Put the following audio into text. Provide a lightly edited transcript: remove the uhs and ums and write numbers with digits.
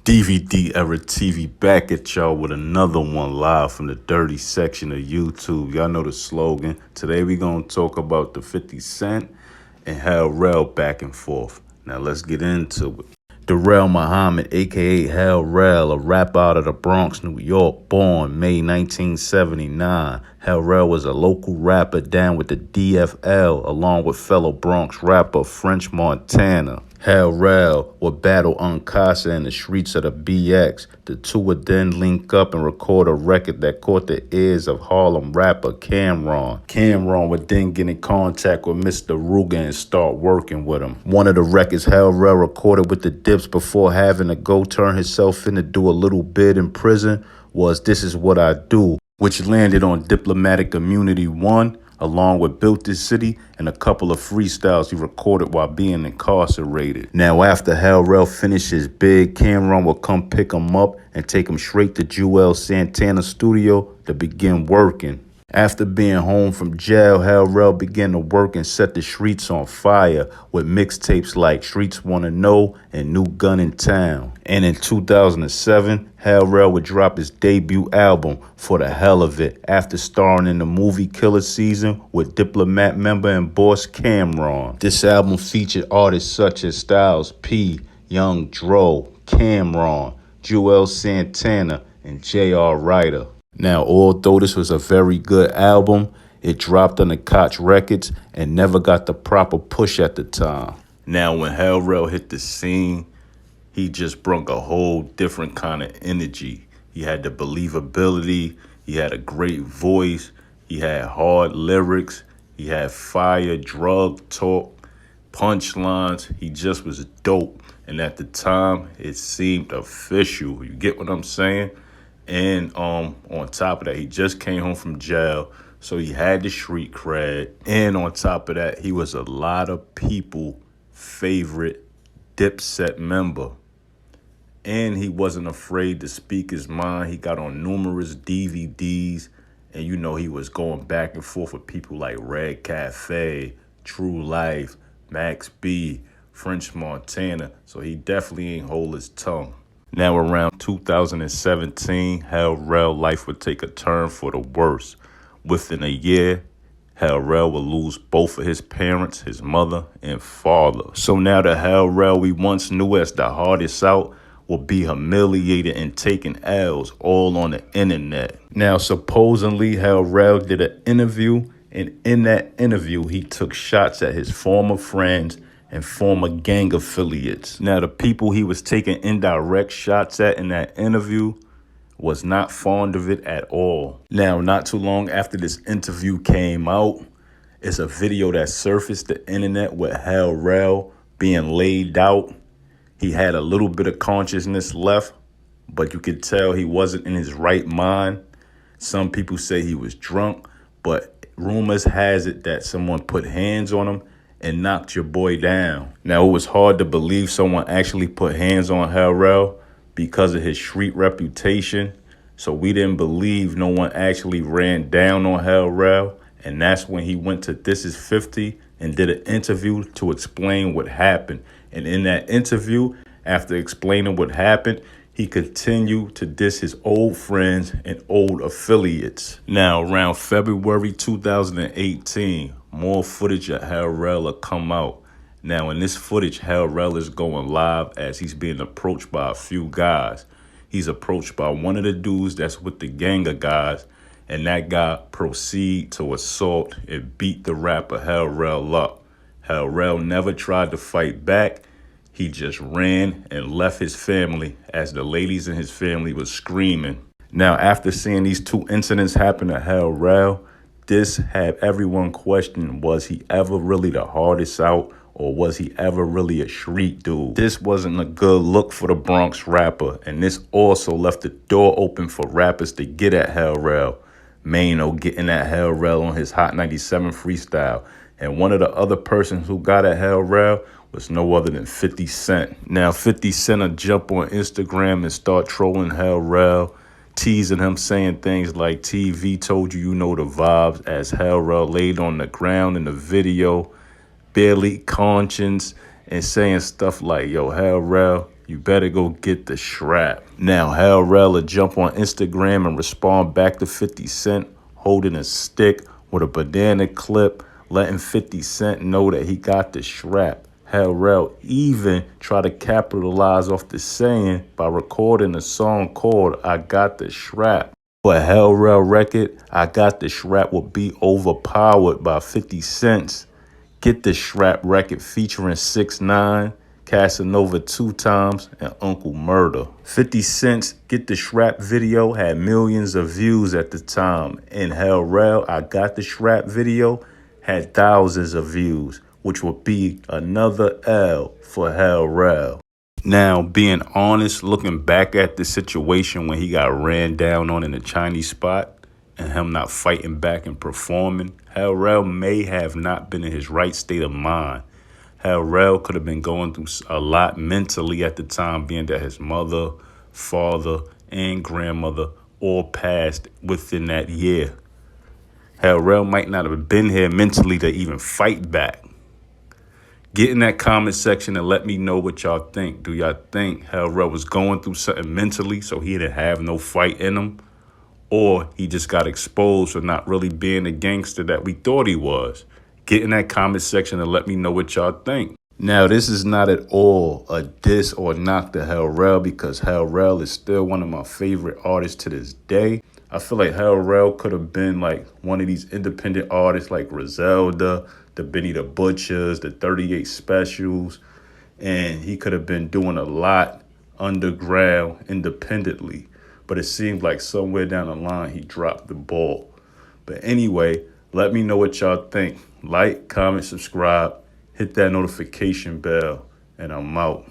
DVD Era TV back at y'all with another one live from the dirty section of YouTube. Y'all know the slogan. Today we gonna talk about the 50 Cent and how Rell back and forth. Now let's get into it. Rell Muhammad, aka Rell, a rapper out of the Bronx, New York, born May 1979. Rell was a local rapper down with the DFL, along with fellow Bronx rapper French Montana. Rell would battle Uncasa in the streets of the BX. The two would then link up and record a record that caught the ears of Harlem rapper Cameron. Cameron would then get in contact with Mr. Ruger and start working with him. One of the records Rell recorded with the Dips before having to go turn himself in to do a little bit in prison was This Is What I Do, which landed on Diplomatic Immunity 1, along with Built This City and a couple of freestyles he recorded while being incarcerated. Now, after Rell finished his big, Cameron would come pick him up and take him straight to Juelz Santana's studio to begin working. After being home from jail, Rell began to work and set the streets on fire with mixtapes like Streets Wanna Know and New Gun in Town. And in 2007, Rell would drop his debut album, For the Hell of It, after starring in the movie Killer Season with Diplomat member and boss Cameron. This album featured artists such as Styles P, Young Dro, Cameron, Juelz Santana, and J.R. Ryder. Now, although this was a very good album, it dropped on the Koch Records and never got the proper push at the time. Now, when Rell hit the scene, he just brought a whole different kind of energy. He had the believability, he had a great voice, he had hard lyrics, he had fire, drug talk, punchlines. He just was dope. And at the time, it seemed official. You get what I'm saying? And on top of that, he just came home from jail, so he had the street cred. And on top of that, he was a lot of people's favorite dipset member. And he wasn't afraid to speak his mind. He got on numerous DVDs, and he was going back and forth with people like Red Cafe, True Life, Max B, French Montana. So he definitely ain't hold his tongue. Now, around 2017, Rell life would take a turn for the worse. Within a year, Rell would lose both of his parents, his mother and father. So now the Rell we once knew as the hardest out will be humiliated and taking L's all on the internet. Now, supposedly, Rell did an interview, and in that interview, he took shots at his former friends and former gang affiliates. Now, the people he was taking indirect shots at in that interview was not fond of it at all. Now, not too long after this interview came out, it's a video that surfaced the internet with Rell being laid out. He had a little bit of consciousness left, but you could tell he wasn't in his right mind. Some people say he was drunk, but rumors has it that someone put hands on him and knocked your boy down. Now, it was hard to believe someone actually put hands on Rell because of his street reputation. So we didn't believe no one actually ran down on Rell. And that's when he went to This Is 50 and did an interview to explain what happened. And in that interview, after explaining what happened, he continued to diss his old friends and old affiliates. Now, around February 2018, more footage of Rell will come out. Now, in this footage, Rell is going live as he's being approached by a few guys. He's approached by one of the dudes that's with the gang of guys, and that guy proceed to assault and beat the rapper Rell up. Rell never tried to fight back. He just ran and left his family as the ladies in his family was screaming. Now, after seeing these two incidents happen to Rell, this had everyone question, was he ever really the hardest out, or was he ever really a street dude? This wasn't a good look for the Bronx rapper, and this also left the door open for rappers to get at Rell. Mano getting at Rell on his Hot 97 freestyle. And one of the other persons who got at Rell was no other than 50 Cent. Now, 50 Cent will jump on Instagram and start trolling Rell, teasing him, saying things like, TV told you you know the vibes, as Rell laid on the ground in the video, barely conscious, and saying stuff like, yo, Rell, you better go get the strap. Now, Hell Rell will jump on Instagram and respond back to 50 Cent holding a stick with a banana clip, letting 50 Cent know that he got the strap. Hell Rell even tried to capitalize off the saying by recording a song called I Got the Strap. But Hell Rell record, I Got the Strap, will be overpowered by 50 Cent's Get the Strap record featuring 6ix9ine, Casanova 2 Times, and Uncle Murder. 50 Cent's Get the Strap video had millions of views at the time, and Hell Rell, I Got the Strap video had thousands of views, which would be another L for Hell Rell. Now, being honest, looking back at the situation when he got ran down on in the Chinese spot and him not fighting back and performing, Hell Rell may have not been in his right state of mind. Hell Rell could have been going through a lot mentally at the time, being that his mother, father, and grandmother all passed within that year. Hell Rell might not have been here mentally to even fight back. Get in that comment section and let me know what y'all think. Do y'all think Hell Rell was going through something mentally so he didn't have no fight in him? Or he just got exposed for not really being the gangster that we thought he was? Get in that comment section and let me know what y'all think. Now, this is not at all a diss or knock to Hell Rell, because Hell Rell is still one of my favorite artists to this day. I feel like Hell Rell could have been like one of these independent artists like Griselda, the Benny the Butchers, the 38 Specials, and he could have been doing a lot underground independently. But it seemed like somewhere down the line he dropped the ball. But anyway, let me know what y'all think. Like, comment, subscribe, hit that notification bell, and I'm out.